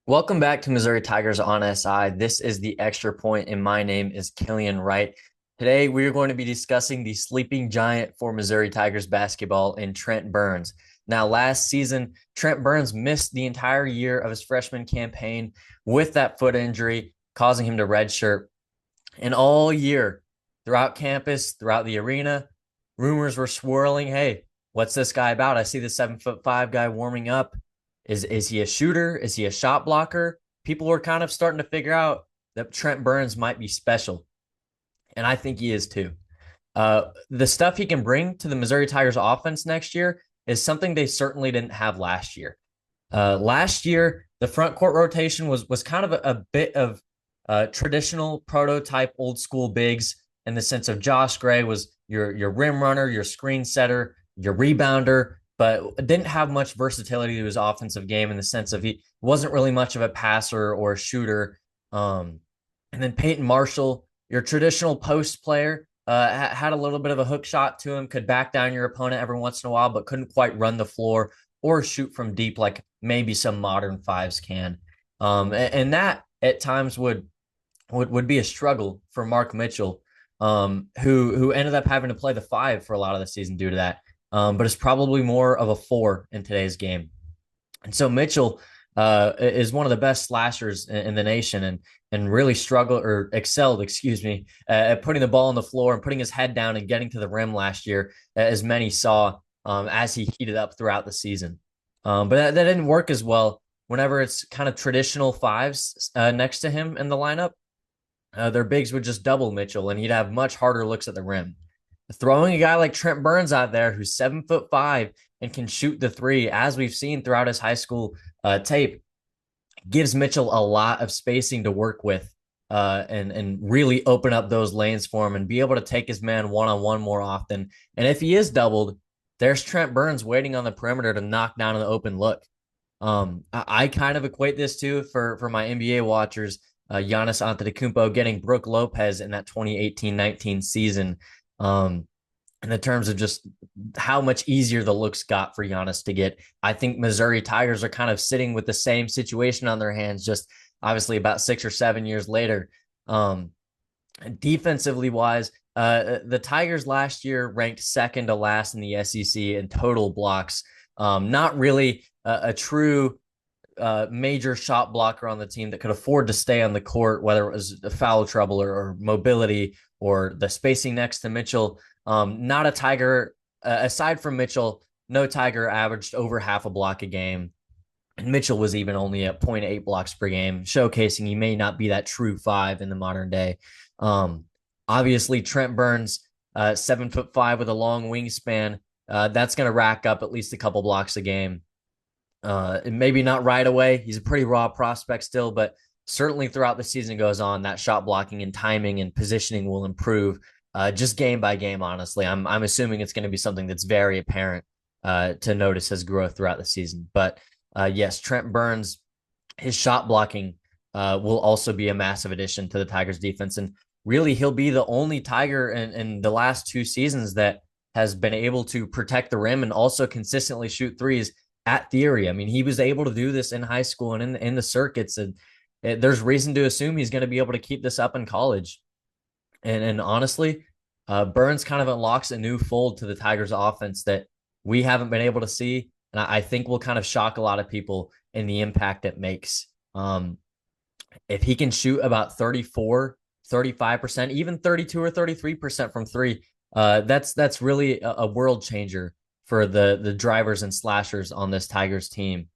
Welcome back to Missouri Tigers on SI. This is the Extra Point, and my name is Killian Wright. Today, we are going to be discussing the sleeping giant for Missouri Tigers basketball in Trent Burns. Now, last season, Trent Burns missed the entire year of his freshman campaign with that foot injury, causing him to redshirt. And all year, throughout campus, throughout the arena, rumors were swirling. Hey, what's this guy about? I see the 7'5" guy warming up. Is he a shooter? Is he a shot blocker? People were kind of starting to figure out that Trent Burns might be special, and I think he is too. The stuff he can bring to the Missouri Tigers offense next year is something they certainly didn't have last year. Last year, the front court rotation was kind of a bit of traditional prototype old school bigs in the sense of Josh Gray was your rim runner, your screen setter, your rebounder, but didn't have much versatility to his offensive game in the sense of he wasn't really much of a passer or a shooter. And then Peyton Marshall, your traditional post player, had a little bit of a hook shot to him, could back down your opponent every once in a while, but couldn't quite run the floor or shoot from deep like maybe some modern fives can. And that at times would be a struggle for Mark Mitchell, who ended up having to play the five for a lot of the season due to that. But it's probably more of a four in today's game. And so Mitchell is one of the best slashers in the nation and really struggled or excelled, excuse me, at putting the ball on the floor and putting his head down and getting to the rim last year, as many saw as he heated up throughout the season. But that didn't work as well whenever it's kind of traditional fives next to him in the lineup. Their bigs would just double Mitchell, and he'd have much harder looks at the rim. Throwing a guy like Trent Burns out there who's 7'5" and can shoot the three, as we've seen throughout his high school tape, gives Mitchell a lot of spacing to work with and really open up those lanes for him and be able to take his man one-on-one more often. And if he is doubled, there's Trent Burns waiting on the perimeter to knock down an open look. I kind of equate this to for my NBA watchers, Giannis Antetokounmpo getting Brooke Lopez in that 2018-19 season. In the terms of just how much easier the looks got for Giannis to get. I think Missouri Tigers are kind of sitting with the same situation on their hands, just obviously about 6 or 7 years later. Defensively wise, the Tigers last year ranked second to last in the SEC in total blocks. Not really a true major shot blocker on the team that could afford to stay on the court, whether it was foul trouble or mobility or the spacing next to Mitchell. Not a Tiger, aside from Mitchell, no Tiger averaged over half a block a game. And Mitchell was even only at 0.8 blocks per game, showcasing he may not be that true five in the modern day. Obviously, Trent Burns, 7'5" with a long wingspan, that's going to rack up at least a couple blocks a game. Maybe not right away. He's a pretty raw prospect still, but certainly throughout the season goes on, that shot blocking and timing and positioning will improve just game by game, honestly. I'm assuming it's going to be something that's very apparent to notice his growth throughout the season. But yes, Trent Burns, his shot blocking will also be a massive addition to the Tigers defense. And really, he'll be the only Tiger in the last 2 seasons that has been able to protect the rim and also consistently shoot threes at theory. I mean, he was able to do this in high school and in the circuits. And there's reason to assume he's going to be able to keep this up in college. And honestly, Burns kind of unlocks a new fold to the Tigers offense that we haven't been able to see. And I think will kind of shock a lot of people in the impact it makes. If he can shoot about 34, 35%, even 32 or 33% from three, that's really a world changer for the drivers and slashers on this Tigers team.